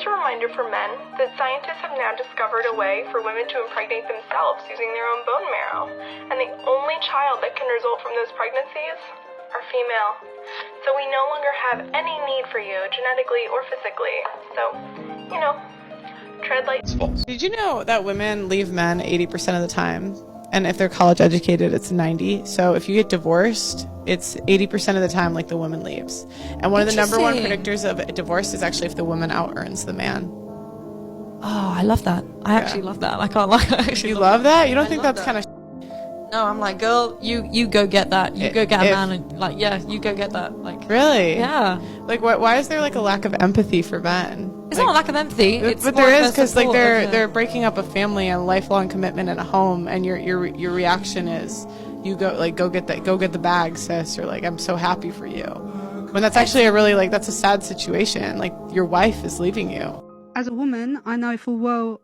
a reminder for men that scientists have now discovered a way for women to impregnate themselves using their own bone marrow, and the only child that can result from those pregnancies are female. So we no longer have any need for you, genetically or physically. So, you know, tread light. It's false. Did you know that women leave men 80% of the time? And if they're college educated, it's 90. So if you get divorced, it's 80% of the time like the woman leaves. And one of the number one predictors of divorce is actually if the woman out earns the man. Oh, I love that. I actually love that. I can't lie. I actually You love that? You don't think that's kind of... No, I'm like, girl, you go get that. You go get a man, and like, yeah, you go get that. Like, really? Yeah. Like, why is there like a lack of empathy for men? It's not a lack of empathy. It's but there is, because like they're breaking up a family and a lifelong commitment in a home, and your reaction is you go get the bag, sis, or like, I'm so happy for you. When that's actually a really like, that's a sad situation. Like, your wife is leaving you. As a woman, I know full well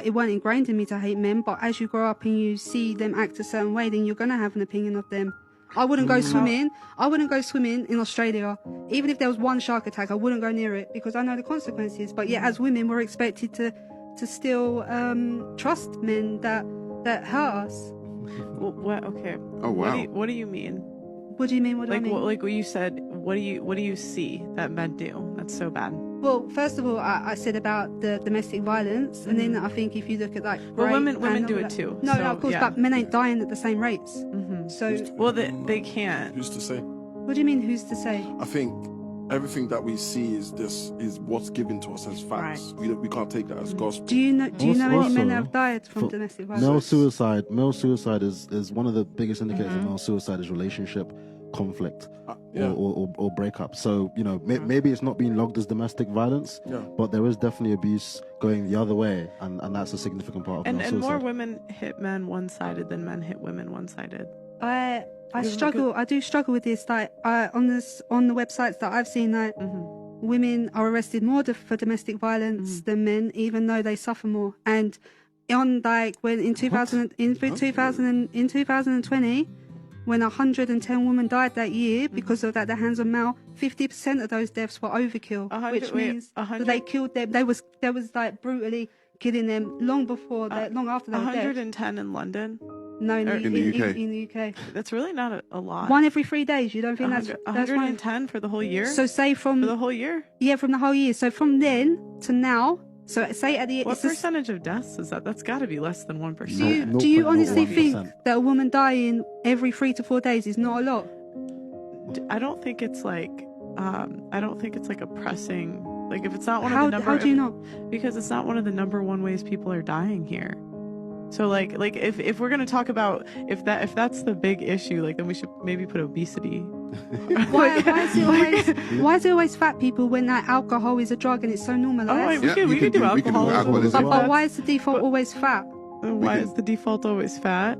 it weren't ingrained in me to hate men, but as you grow up and you see them act a certain way, then you're going to have an opinion of them. I wouldn't go swimming. I wouldn't go swimming in Australia. Even if there was one shark attack, I wouldn't go near it because I know the consequences. But yet, as women, we're expected to still trust men that hurt us. Well, what? Okay. Oh, wow. What do you mean? What do you mean? What do I mean? Like what you said. What do you see that men do that's so bad? Well, first of all, I said about the domestic violence, and then I think if you look at like, well, women do it too. No, so, no, of course, yeah. but men ain't dying at the same rates. So, well, they can't. Who's to say? What do you mean? Who's to say? I think everything that we see is what's given to us as facts. Right. We can't take that as gospel. Do you know any men that have died from domestic violence? Male suicide is one of the biggest indicators of male suicide is relationship conflict or breakup. So, you know, maybe it's not being logged as domestic violence, but there is definitely abuse going the other way, and that's a significant part of male suicide. And more women hit men one-sided than men hit women one-sided. I do struggle with this. Like on the websites that I've seen, like women are arrested more for domestic violence than men, even though they suffer more. And on like when in 2020, when 110 women died that year because of at the hands of male, 50% of those deaths were overkill, which means that they killed them. They was like brutally killing them long after they were dead. 110 in London. No, in the UK. In the UK. That's really not a lot. One every 3 days. You don't think that's 110 for the whole year? So say for the whole year? Yeah, from the whole year. So from then to now. So say at the what percentage of deaths is that? That's got to be less than 1%. Do you honestly think that a woman dying every 3 to 4 days is not a lot? I don't think it's like a pressing, like if it's not one of the number. How do you know? Because it's not one of the number one ways people are dying here. So like if we're gonna talk about if that's the big issue, like then we should maybe put obesity. Why is it always fat people when that alcohol is a drug and it's so normalized? Oh, we could do alcoholism. But why is the default always fat? Why is the default always fat?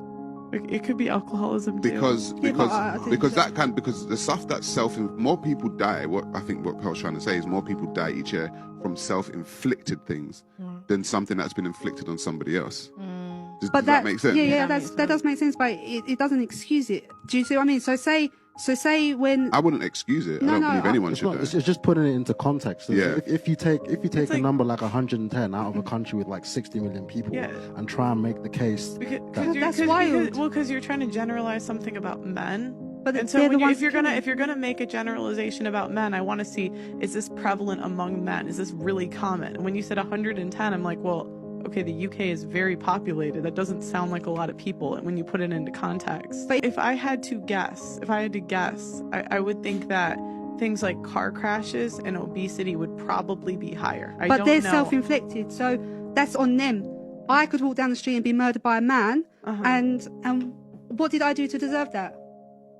It could be alcoholism too. Because the stuff that's more people die. What Pearl's trying to say is more people die each year from self-inflicted things than something that's been inflicted on somebody else. Does that make sense? Yeah, that does make sense, but it doesn't excuse it. Do you see what I mean? So say when I wouldn't excuse it. I don't believe anyone should die. It's just putting it into context. Yeah. If you take a number like 110 out of a country with like 60 million people and try and make the case that's wild. Because you're trying to generalize something about men. But and so if you're gonna make a generalization about men, I want to see, is this prevalent among men? Is this really common? And when you said 110, I'm like, well, okay, the UK is very populated. That doesn't sound like a lot of people when you put it into context. But if I had to guess, I would think that things like car crashes and obesity would probably be higher. But they're self-inflicted, so that's on them. I could walk down the street and be murdered by a man, and what did I do to deserve that?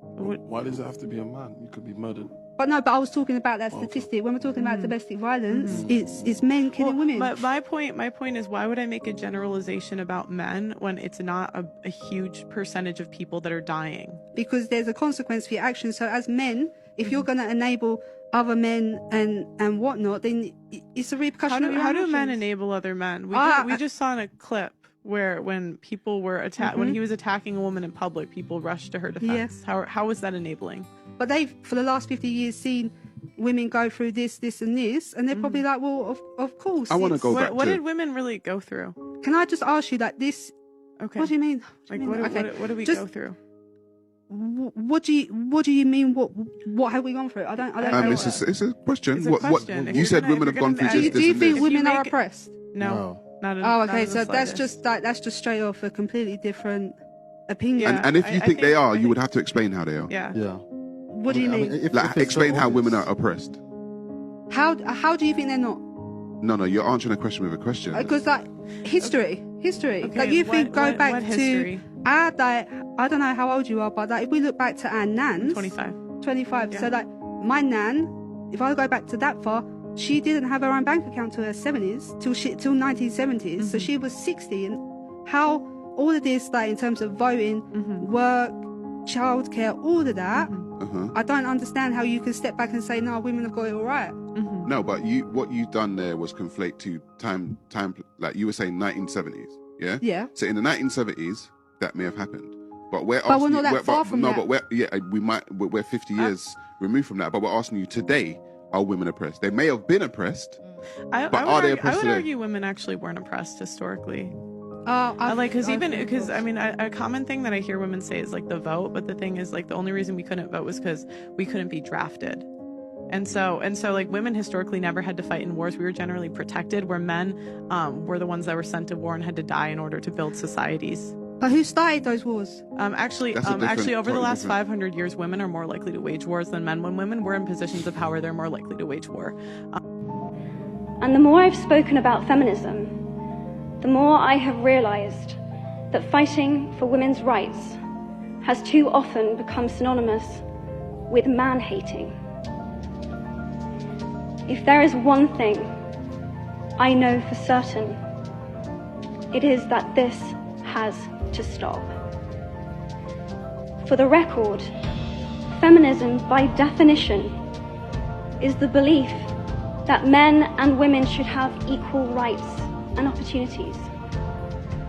Why does it have to be a man? You could be murdered. But I was talking about that statistic. When we're talking about domestic violence, it's men killing women. But my point is, why would I make a generalization about men when it's not a huge percentage of people that are dying? Because there's a consequence for your actions. So as men, if you're going to enable other men and whatnot, then it's a repercussion of your How do actions. men enable other men? We just saw in a clip where when people were when he was attacking a woman in public, people rushed to her defense. Yeah. How was that enabling? But they've, for the last 50 years, seen women go through this, and this, and they're probably like, well, of course. I want to go back What to... did women really go through? Can I just ask you that this? Okay. What do you mean? Like, what do we go through? What do you mean? What have we gone through? I don't know. It's a question. It's a question. What you said women have gone through this, Do you and think this. women are oppressed? No. Not okay. in So the that's slightest. just straight off a completely different opinion. Yeah. And if you I think they think- are, you would have to explain how they are. Yeah. Yeah. What do you mean? Explain how women are oppressed. How do you think they're not? No, you're answering a question with a question. Because like history. Okay, Like you think go back what to history? our like I don't know how old you are, but like if we look back to our nans, 25. 25. Yeah. So like my nan, if I go back to that far, she didn't have her own bank account till her 70s, till 1970s. So she was 60, and how all of this like in terms of voting, work, childcare, all of that. I don't understand how you can step back and say no, women have got it all right. No, but what you done there was conflate to time, like you were saying 1970s, yeah? Yeah. So in the 1970s, that may have happened. But we're not that far from that. But we're 50 years removed from that. But we're asking you today, are women oppressed? They may have been oppressed, but are they oppressed I would today? argue women actually weren't oppressed historically. Because I mean, a common thing that I hear women say is like the vote, but the thing is like the only reason we couldn't vote was because we couldn't be drafted. And so like women historically never had to fight in wars. We were generally protected, where men were the ones that were sent to war and had to die in order to build societies. But who started those wars? Actually, over the last 500 years, women are more likely to wage wars than men. When women were in positions of power, they're more likely to wage war. And the more I've spoken about feminism, the more I have realized that fighting for women's rights has too often become synonymous with man-hating. If there is one thing I know for certain, it is that this has to stop. For the record, feminism by definition is the belief that men and women should have equal rights and opportunities.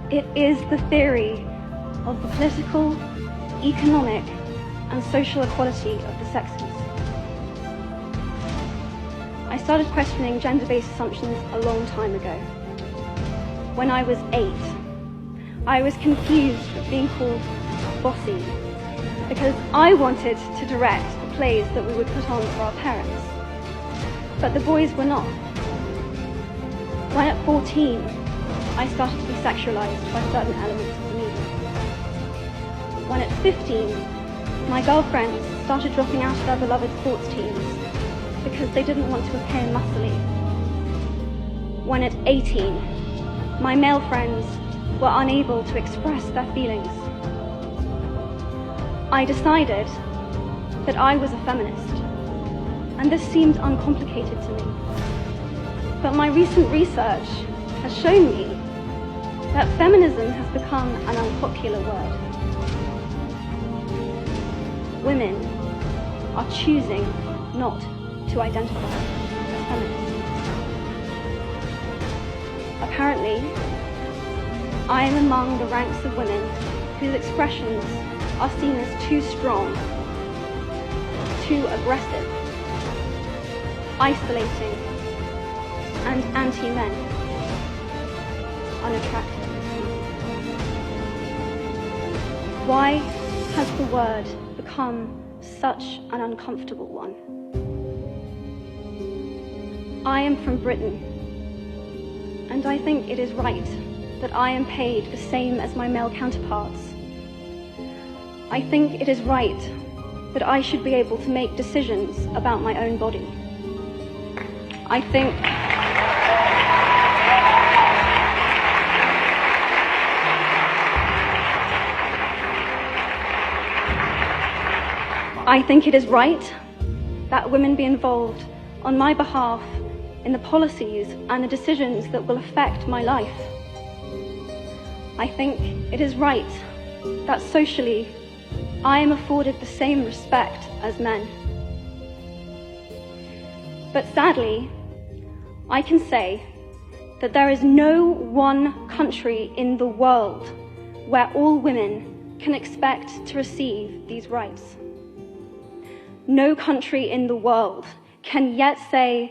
It is the theory of the political, economic, and social equality of the sexes. I started questioning gender-based assumptions a long time ago. When I was 8, I was confused with being called bossy because I wanted to direct the plays that we would put on for our parents, but the boys were not. When at 14, I started to be sexualized by certain elements of the media. When at 15, my girlfriends started dropping out of their beloved sports teams because they didn't want to appear muscly. When at 18, my male friends were unable to express their feelings. I decided that I was a feminist, and this seemed uncomplicated to me. But my recent research has shown me that feminism has become an unpopular word. Women are choosing not to identify as feminists. Apparently, I am among the ranks of women whose expressions are seen as too strong, too aggressive, isolating, and anti-men, unattractive. Why has the word become such an uncomfortable one? I am from Britain, and I think it is right that I am paid the same as my male counterparts. I think it is right that I should be able to make decisions about my own body. I think it is right that women be involved on my behalf in the policies and the decisions that will affect my life. I think it is right that socially I am afforded the same respect as men. But sadly, I can say that there is no one country in the world where all women can expect to receive these rights. No country in the world can yet say